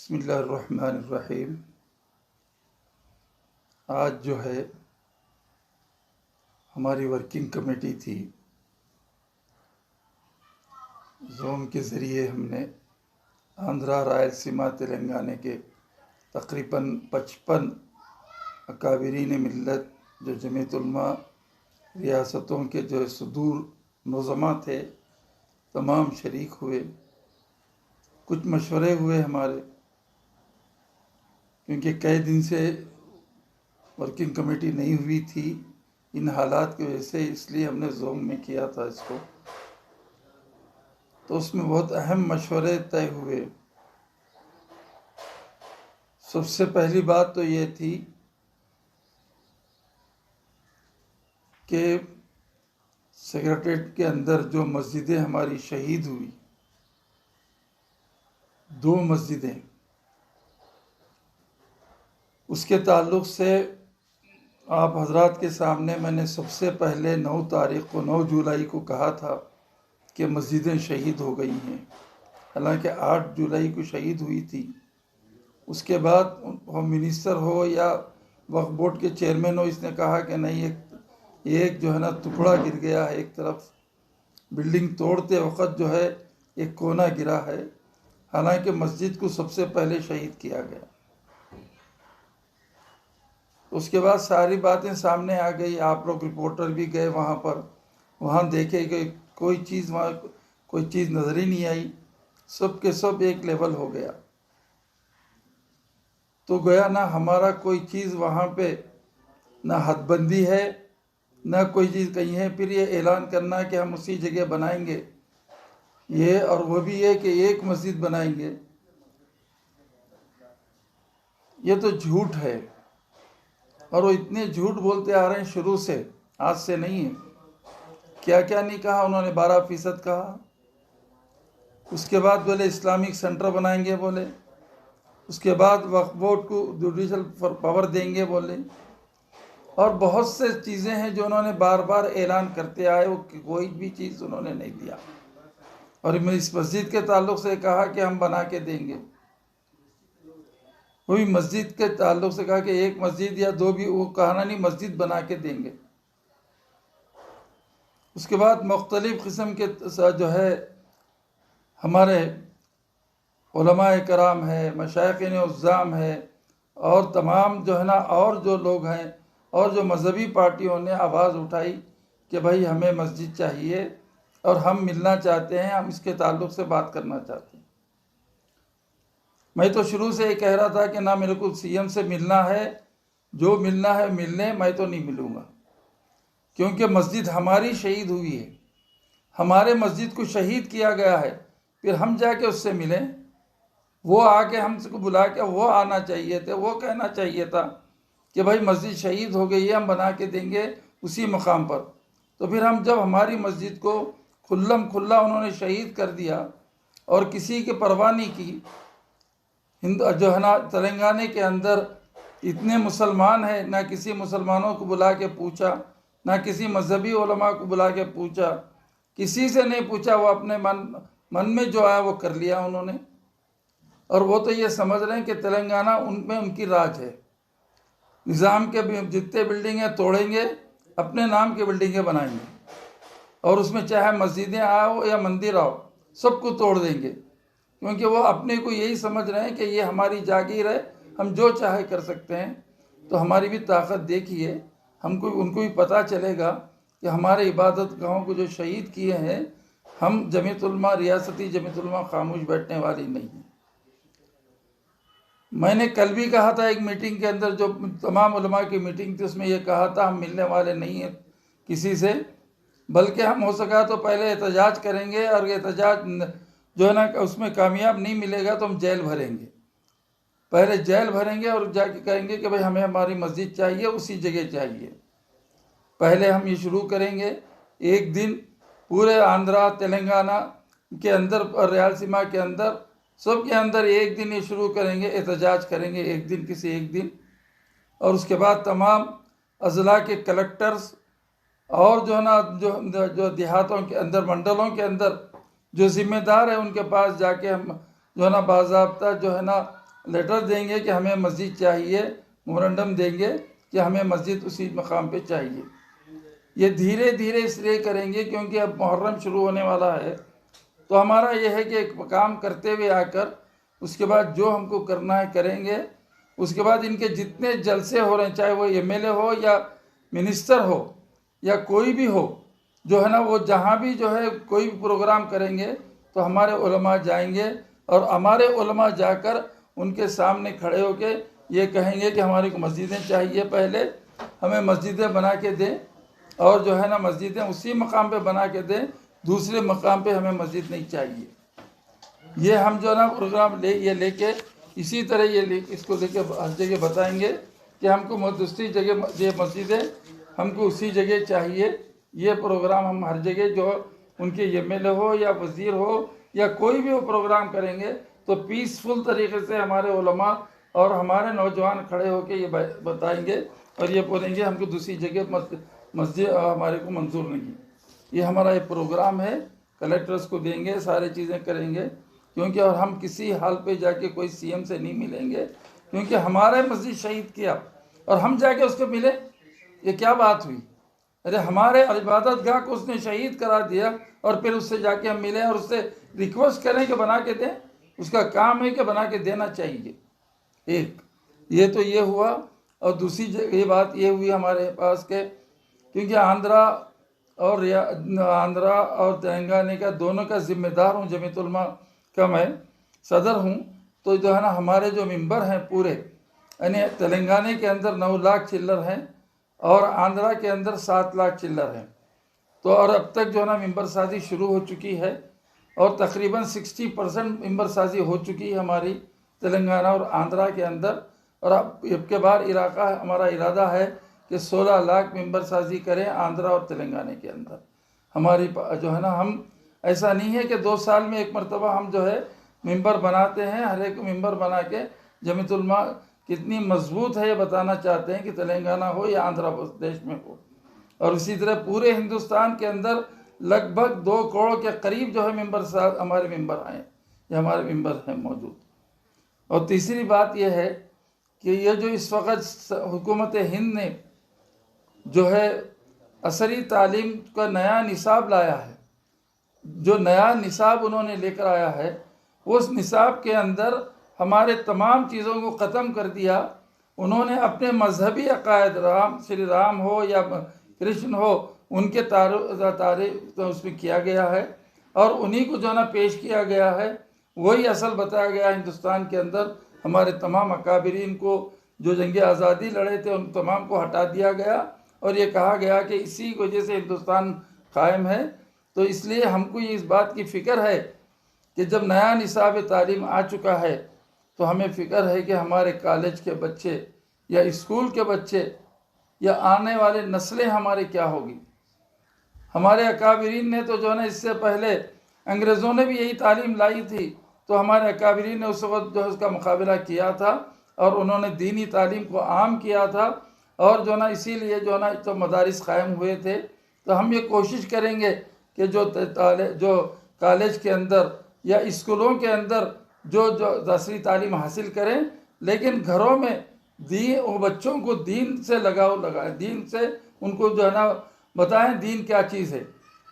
बिस्मिल्लाहिर्रहमानिर्रहीम। आज जो है हमारी वर्किंग कमेटी थी, ज़ूम के ज़रिए हमने आंध्रा, रायलसीमा, तेलंगाना के तकरीबन 55 अकाबरीन मिल्लत जो जमीयत उलमा रियासतों के जो सुदूर नज़मा थे तमाम शरीक हुए। कुछ मशवरे हुए हमारे, क्योंकि कई दिन से वर्किंग कमेटी नहीं हुई थी इन हालात की वजह से, इसलिए हमने ज़ूम में किया था इसको। तो उसमें बहुत अहम मशवरे तय हुए। सबसे पहली बात तो ये थी कि सेक्रेटरीट के अंदर जो मस्जिदें हमारी शहीद हुई, 2 मस्जिदें, उसके ताल्लुक़ से आप हजरात के सामने मैंने सबसे पहले 9 जुलाई को कहा था कि मस्जिदें शहीद हो गई हैं। हालांकि 8 जुलाई को शहीद हुई थी। उसके बाद होम मिनिस्टर हो या वक्फ बोर्ड के चेयरमैन हो, इसने कहा कि नहीं, एक जो है ना टुकड़ा गिर गया है, एक तरफ बिल्डिंग तोड़ते वक्त जो है एक कोना गिरा है। हालांकि मस्जिद को सबसे पहले शहीद किया गया। उसके बाद सारी बातें सामने आ गई। आप लोग रिपोर्टर भी गए वहाँ पर, वहाँ देखे कि कोई चीज़ नज़र ही नहीं आई। सब के सब एक लेवल हो गया। तो गया ना हमारा कोई चीज़ वहाँ पे, ना हदबंदी है, ना कोई चीज़ कहीं है। फिर ये ऐलान करना कि हम उसी जगह बनाएंगे ये, और वो भी ये कि एक मस्जिद बनाएंगे, ये तो झूठ है। और वो इतने झूठ बोलते आ रहे हैं शुरू से, आज से नहीं है। क्या क्या नहीं कहा उन्होंने, 12% कहा। उसके बाद बोले इस्लामिक सेंटर बनाएंगे बोले। उसके बाद वक्फ बोर्ड को जुडिशल पावर देंगे बोले। और बहुत से चीज़ें हैं जो उन्होंने बार बार ऐलान करते आए, वो कोई भी चीज़ उन्होंने नहीं दिया। और इस मस्जिद के ताल्लुक़ से कहा कि हम बना के देंगे। वही मस्जिद के ताल्लुक़ से कहा कि एक मस्जिद या 2 भी, वो कहना नहीं, मस्जिद बना के देंगे। उसके बाद मुख्तलिफ़ किस्म के जो है हमारे उलमाए कराम है, मशाइख़ उज़्ज़ाम है, और तमाम जो है ना और जो लोग हैं, और जो मज़हबी पार्टियों ने आवाज़ उठाई कि भाई हमें मस्जिद चाहिए और हम मिलना चाहते हैं, हम इसके ताल्लुक़ से बात करना चाहते हैं। मैं तो शुरू से ये कह रहा था कि ना मेरे को सीएम से मिलना है, जो मिलना है मिलने, मैं तो नहीं मिलूँगा। क्योंकि मस्जिद हमारी शहीद हुई है, हमारे मस्जिद को शहीद किया गया है। फिर हम जाके उससे मिलें? वो आके हमको बुला के वो आना चाहिए थे, वो कहना चाहिए था कि भाई मस्जिद शहीद हो गई है, हम बना के देंगे उसी मकाम पर। तो फिर हम जब हमारी मस्जिद को खुल्लम खुल्ला उन्होंने शहीद कर दिया और किसी की परवाह नहीं की, हिंदू जो है ना तेलंगाना के अंदर इतने मुसलमान हैं, ना किसी मुसलमानों को बुला के पूछा, ना किसी मजहबी उलमा को बुला के पूछा, किसी से नहीं पूछा। वो अपने मन में जो आया वो कर लिया उन्होंने। और वो तो ये समझ रहे हैं कि तेलंगाना उनमें उनकी राज है। निज़ाम के जितने बिल्डिंगें तोड़ेंगे, अपने नाम की बिल्डिंगें बनाएंगे, और उसमें चाहे मस्जिदें आओ या मंदिर आओ, सबको तोड़ देंगे। क्योंकि वो अपने को यही समझ रहे हैं कि ये हमारी जागीर है, हम जो चाहे कर सकते हैं। तो हमारी भी ताकत देखिए, हमको उनको भी पता चलेगा कि हमारे इबादत गाहों को जो शहीद किए हैं, हम जमीयत उलमा, रियासती जमीयत उलमा खामोश बैठने वाली नहीं है। मैंने कल भी कहा था एक मीटिंग के अंदर, जो तमाम उलमा की मीटिंग थी, उसमें यह कहा था हम मिलने वाले नहीं हैं किसी से, बल्कि हम हो सका तो पहले एहतजाज करेंगे, और एहतजाज जो है ना उसमें कामयाब नहीं मिलेगा तो हम जेल भरेंगे। पहले जेल भरेंगे और जाके कहेंगे कि भाई हमें हमारी मस्जिद चाहिए, उसी जगह चाहिए। पहले हम ये शुरू करेंगे। एक दिन पूरे आंध्रा, तेलंगाना के अंदर और रायलसीमा के अंदर, सब के अंदर एक दिन ये शुरू करेंगे, एहतजाज करेंगे एक दिन, किसी एक दिन। और उसके बाद तमाम अजला के कलेक्टर्स और जो है ना जो देहातों के अंदर, मंडलों के अंदर जो जिम्मेदार है, उनके पास जाके हम जो है ना बाज़ाब्ता जो है ना लेटर देंगे कि हमें मस्जिद चाहिए, मेमोरेंडम देंगे कि हमें मस्जिद उसी मकाम पे चाहिए। ये धीरे धीरे इसलिए करेंगे क्योंकि अब मुहर्रम शुरू होने वाला है, तो हमारा यह है कि एक काम करते हुए आकर उसके बाद जो हमको करना है करेंगे। उसके बाद इनके जितने जलसे हो रहे हैं, चाहे वो एमएलए हो या मिनिस्टर हो या कोई भी हो, जो है ना, वो जहाँ भी जो है कोई भी प्रोग्राम करेंगे तो हमारे उलमा जाएंगे और हमारे उलमा जाकर उनके सामने खड़े होके ये कहेंगे कि हमारे को मस्जिदें चाहिए, पहले हमें मस्जिदें बना के दें, और जो है ना मस्जिदें उसी मकाम पे बना के दें, दूसरे मकाम पे हमें मस्जिद नहीं चाहिए। ये हम जो है ना प्रोग्राम लेके इसी तरह इसको लेके हर जगह बताएंगे कि हमको दूसरी जगह ये मस्जिदें हमको उसी जगह चाहिए। ये प्रोग्राम हम हर जगह जो उनके एमएलए हो या वज़ीर हो या कोई भी वो प्रोग्राम करेंगे तो पीसफुल तरीके से हमारे उलमा और हमारे नौजवान खड़े होकर ये बताएंगे और ये बोलेंगे हमको दूसरी जगह मस्जिद हमारे को मंजूर नहीं। ये हमारा ये प्रोग्राम है, कलेक्टर्स को देंगे, सारी चीज़ें करेंगे, क्योंकि और हम किसी हाल पे जाके कोई सीएम से नहीं मिलेंगे, क्योंकि हमारे मस्जिद शहीद किया और हम जाके उसको मिले, ये क्या बात हुई? अरे हमारे इबादत गाह को उसने शहीद करा दिया और फिर उससे जाके हम मिले और उससे रिक्वेस्ट करें कि बना के दें। उसका काम है कि बना के देना चाहिए। एक ये तो ये हुआ। और दूसरी ये बात ये हुई हमारे पास के, क्योंकि आंध्रा और तेलंगाना का दोनों का जिम्मेदार हूँ, जमीयत उलमा का मैं सदर हूँ। तो जो है ना हमारे जो मेंबर हैं पूरे, यानी तेलंगाना के अंदर 9 लाख चिल्लर हैं और आंध्रा के अंदर 7 लाख चिल्लर हैं। तो और अब तक जो है ना मेंबर साजी शुरू हो चुकी है और तकरीबन 60% मेंबर साजी हो चुकी है हमारी तेलंगाना और आंध्रा के अंदर। और अब के बार इलाका हमारा इरादा है कि 16 लाख मेंबर साजी करें आंध्रा और तेलंगाना के अंदर। हमारी जो है ना, हम ऐसा नहीं है कि 2 साल में एक मरतबा हम जो है मेंबर बनाते हैं। हर एक मेंबर बना के जमीयत उलमा कितनी मजबूत है ये बताना चाहते हैं कि तेलंगाना हो या आंध्र प्रदेश में हो। और इसी तरह पूरे हिंदुस्तान के अंदर लगभग 2 करोड़ के करीब जो है मेंबर हमारे मेंबर आए या हमारे मेंबर हैं मौजूद। और तीसरी बात यह है कि ये जो इस वक्त हुकूमत हिंद ने जो है असरी तालीम का नया निसाब लाया है, जो नया निसाब उन्होंने लेकर आया है, उस निसाब के अंदर हमारे तमाम चीज़ों को ख़त्म कर दिया। उन्होंने अपने मजहबी अकायद, श्री राम हो या कृष्ण हो, उनके तारीफ तो उसमें किया गया है और उन्हीं को जो ना पेश किया गया है, वही असल बताया गया। हिंदुस्तान के अंदर हमारे तमाम अकाबरीन को जो जंग आज़ादी लड़े थे उन तमाम को हटा दिया गया और ये कहा गया कि इसी वजह से हिंदुस्तान कायम है। तो इसलिए हमको ये इस बात की फ़िक्र है कि जब नया निसाब तालीम आ चुका है तो हमें फ़िक्र है कि हमारे कॉलेज के बच्चे या स्कूल के बच्चे या आने वाले नस्लें हमारे क्या होगी। हमारे अकाबरीन ने तो जो है ना, इससे पहले अंग्रेज़ों ने भी यही तालीम लाई थी, तो हमारे अकाबरीन ने उस वक्त जो है उसका मुकाबला किया था और उन्होंने दीनी तालीम को आम किया था और जो ना इसीलिए जो ना तो मदारिस कायम हुए थे। तो हम ये कोशिश करेंगे कि जो कॉलेज के अंदर या स्कूलों के अंदर जो दसवीं तालीम हासिल करें, लेकिन घरों में वो बच्चों को दीन से लगाएं, दीन से उनको जो है ना बताएं दीन क्या चीज़ है,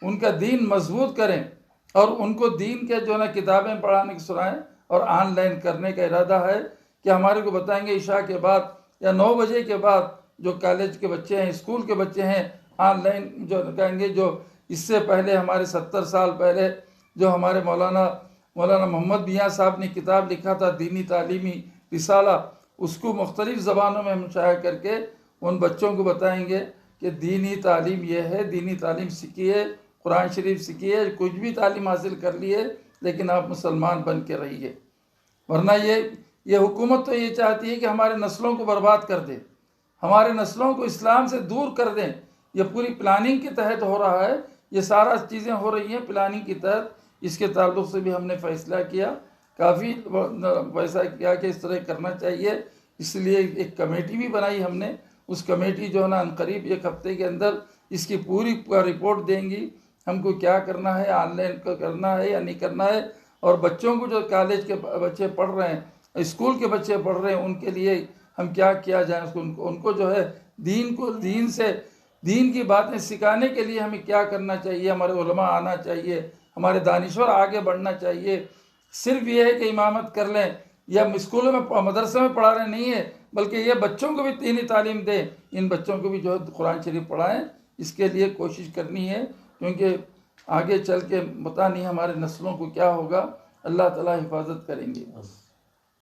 उनका दीन मजबूत करें और उनको दीन के जो है ना किताबें पढ़ाने की सुनाएं। और ऑनलाइन करने का इरादा है कि हमारे को बताएंगे इशा के बाद या 9 बजे के बाद जो कॉलेज के बच्चे हैं, स्कूल के बच्चे हैं, ऑनलाइन जो कहेंगे। जो इससे पहले हमारे 70 साल पहले जो हमारे मौलाना मोहम्मद मियाँ साहब ने किताब लिखा था दीनी तालीमी रिसाला, उसको मुख्तलिफ ज़बानों में हम शाया करके उन बच्चों को बताएंगे कि दीनी तालीम यह है, दीनी तालीम सीखिए, कुरान शरीफ सीखिए, कुछ भी तालीम हासिल कर लिए लेकिन आप मुसलमान बन के रहिए। वरना ये हुकूमत तो ये चाहती है कि हमारे नस्लों को बर्बाद कर दे, हमारे नस्लों को इस्लाम से दूर कर दें। ये पूरी प्लानिंग के तहत हो रहा है, ये सारा चीज़ें हो रही हैं प्लानिंग के तहत। इसके ताल्लुक़ से भी हमने फ़ैसला किया, काफ़ी फैसला किया कि इस तरह करना चाहिए। इसलिए एक कमेटी भी बनाई हमने। उस कमेटी जो है ना करीब 1 हफ्ते के अंदर इसकी पूरी रिपोर्ट देंगी, हमको क्या करना है, ऑनलाइन करना है या नहीं करना है। और बच्चों को जो कॉलेज के बच्चे पढ़ रहे हैं स्कूल के बच्चे पढ़ रहे हैं, उनके लिए हम क्या किया जाए, उनको जो है दीन की बातें सिखाने के लिए हमें क्या करना चाहिए। हमारे उलमा आना चाहिए, हमारे दानिश्वर आगे बढ़ना चाहिए। सिर्फ ये है कि इमामत कर लें या स्कूलों में मदरसे में पढ़ा रहे नहीं है, बल्कि ये बच्चों को भी दीनी तालीम दें, इन बच्चों को भी जो है कुरान शरीफ पढ़ाएं। इसके लिए कोशिश करनी है, क्योंकि आगे चल के पता नहीं हमारे नस्लों को क्या होगा। अल्लाह ताला हिफाजत करेंगे।